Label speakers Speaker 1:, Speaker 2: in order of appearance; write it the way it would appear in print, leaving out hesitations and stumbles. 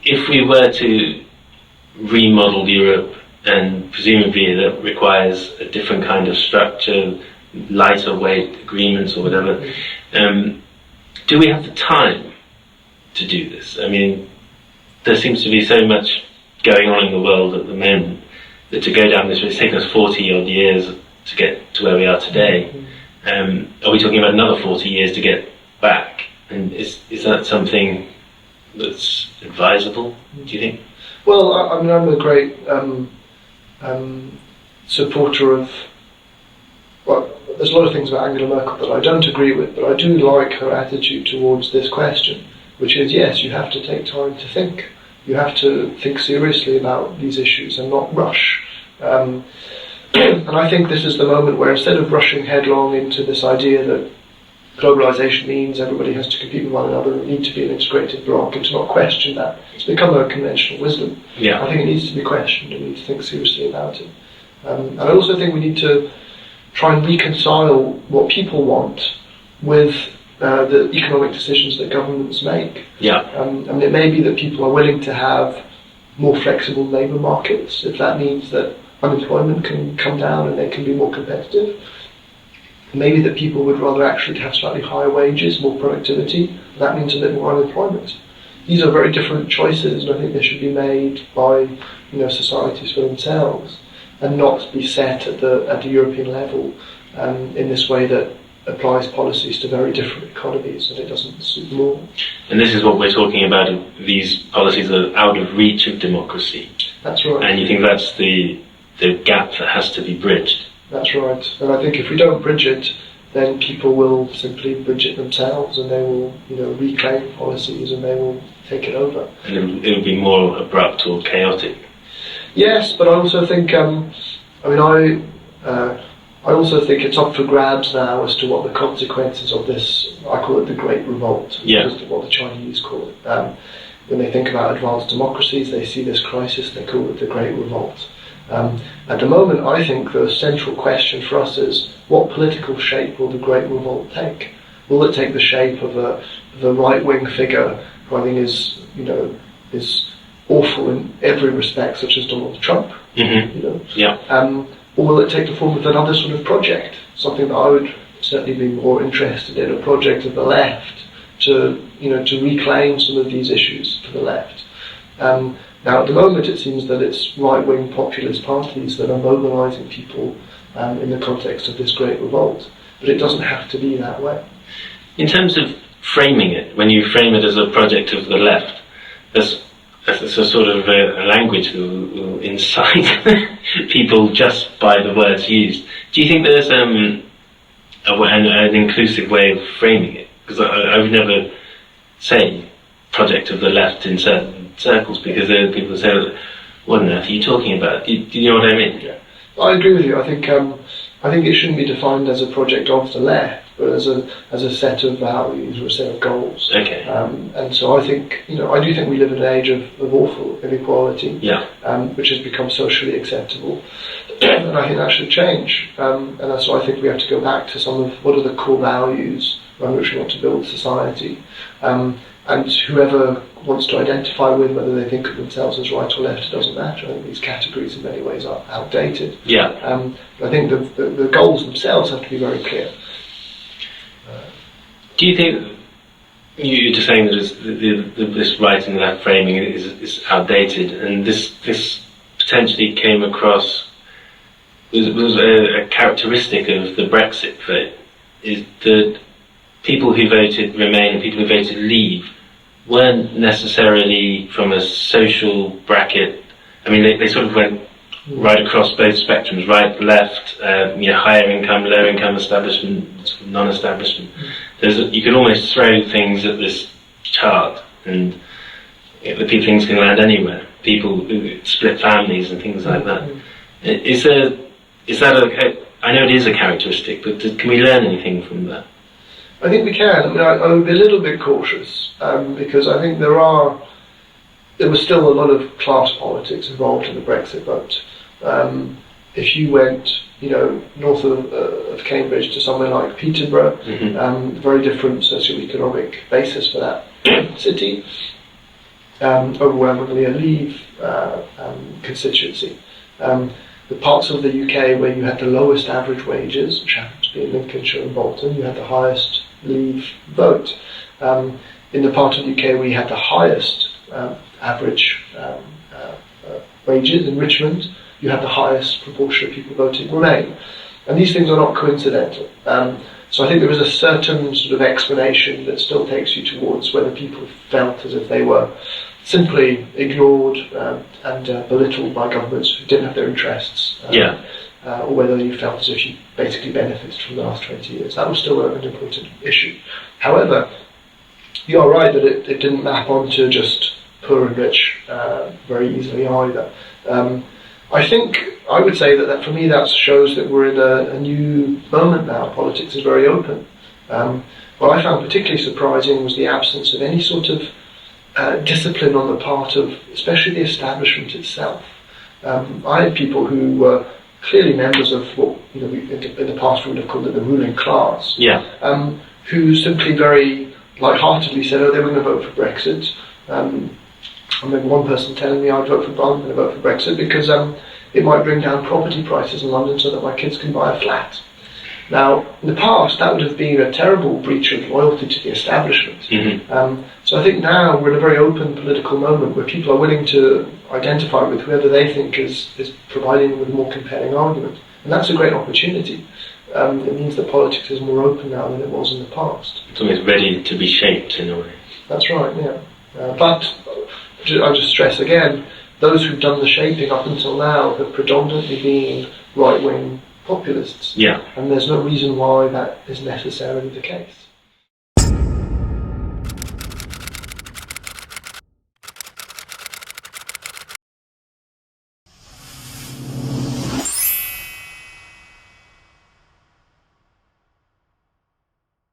Speaker 1: if we were to remodel Europe, and presumably that requires a different kind of structure, lighter weight agreements or whatever, do we have the time to do this? I mean, there seems to be so much going on in the world at the moment that to go down this route, it's taken us 40 odd years to get to where we are today. Are we talking about another 40 years to get back? And is that something that's advisable, do you think?
Speaker 2: Well, I mean, I'm a great supporter of, well, there's a lot of things about Angela Merkel that I don't agree with, but I do like her attitude towards this question, which is, yes, you have to take time to think. You have to think seriously about these issues and not rush. And I think this is the moment where, instead of rushing headlong into this idea that globalization means everybody has to compete with one another and need to be an integrated bloc, and to not question that, it's become a conventional wisdom.
Speaker 1: Yeah.
Speaker 2: I think it needs to be questioned, and we need to think seriously about it. And I also think we need to try and reconcile what people want with the economic decisions that governments make.
Speaker 1: Yeah.
Speaker 2: I mean, it may be that people are willing to have more flexible labour markets if that means that unemployment can come down and they can be more competitive. Maybe that people would rather actually have slightly higher wages, more productivity. That means a bit more unemployment. These are very different choices, and I think they should be made by societies for themselves, and not be set at the European level in this way that applies policies to very different economies, and it doesn't suit them all.
Speaker 1: And this is what we're talking about, these policies are out of reach of democracy.
Speaker 2: That's right.
Speaker 1: And you think that's the gap that has to be bridged?
Speaker 2: That's right. And I think if we don't bridge it, then people will simply bridge it themselves, and they will reclaim policies, and they will take it over.
Speaker 1: And it'll be more abrupt or chaotic.
Speaker 2: Yes, but I also think, I also think it's up for grabs now as to what the consequences of this, I call it the Great Revolt,
Speaker 1: yeah.
Speaker 2: Which is what the Chinese call it. When they think about advanced democracies, they see this crisis, they call it the Great Revolt. At the moment, I think the central question for us is, what political shape will the Great Revolt take? Will it take the shape of a right-wing figure who I think is awful in every respect, such as Donald Trump?
Speaker 1: Mm-hmm. Yeah.
Speaker 2: Or will it take the form of another sort of project, something that I would certainly be more interested in, a project of the left to reclaim some of these issues for the left. Now, at the moment, it seems that it's right-wing populist parties that are mobilising people in the context of this Great Revolt, but it doesn't have to be that way.
Speaker 1: In terms of framing it, when you frame it as a project of the left, there's a sort of a language that will incite people just by the words used. Do you think there's an inclusive way of framing it? Because I would never say project of the left in certain circles, because there are people who say, what on earth are you talking about? Do you know what I mean?
Speaker 2: Yeah. I agree with you. I think it shouldn't be defined as a project of the left, but as a set of values or a set of goals.
Speaker 1: Okay.
Speaker 2: And so I think, I do think we live in an age of awful inequality,
Speaker 1: yeah.
Speaker 2: Which has become socially acceptable. And I think that should change. And so I think we have to go back to some of what are the core values around which we want to build society. And whoever wants to identify with, whether they think of themselves as right or left, it doesn't matter. I think these categories in many ways are outdated.
Speaker 1: Yeah.
Speaker 2: But I think the goals themselves have to be very clear.
Speaker 1: Do you think, you're just saying that this right and left framing is outdated, and this potentially came across, was a characteristic of the Brexit vote, is that people who voted Remain and people who voted Leave weren't necessarily from a social bracket. I mean, they sort of went right across both spectrums, right, left, higher income, low income, establishment, non-establishment. You could almost throw things at this chart, and the things can land anywhere. People who split families and things like that. Is that I know it is a characteristic, but can we learn anything from that?
Speaker 2: I think we can. I mean, I would be a little bit cautious because I think there was still a lot of class politics involved in the Brexit vote. If you went, north of Cambridge to somewhere like Peterborough, very different socioeconomic basis for that city. overwhelmingly a Leave constituency. The parts of the UK where you had the lowest average wages, which happened to be in Lincolnshire and Bolton, you had the highest Leave vote. In the part of the UK where you had the highest average wages, in Richmond, you had the highest proportion of people voting Remain. And these things are not coincidental. So I think there is a certain sort of explanation that still takes you towards whether people felt as if they were simply ignored and belittled by governments who didn't have their interests, or whether you felt as if you basically benefited from the last 20 years. That was still an important issue. However, you are right that it didn't map onto just poor and rich very easily either. I would say that for me that shows that we're in a new moment now. Politics is very open. What I found particularly surprising was the absence of any sort of discipline on the part of especially the establishment itself. I had people who were clearly members of what in the past we would have called it the ruling class, who simply very lightheartedly said, oh, they were going to vote for Brexit. I remember one person telling me I'm going to vote for Brexit because it might bring down property prices in London so that my kids can buy a flat. Now, in the past, that would have been a terrible breach of loyalty to the establishment. Mm-hmm. So I think now we're in a very open political moment where people are willing to identify with whoever they think is providing them with a more compelling argument. And that's a great opportunity. It means that politics is more open now than it was in the past.
Speaker 1: It's almost ready to be shaped in a way.
Speaker 2: That's right, yeah. But I'll just stress again, those who've done the shaping up until now have predominantly been right-wing populists.
Speaker 1: Yeah.
Speaker 2: And there's no reason why that is necessarily the case.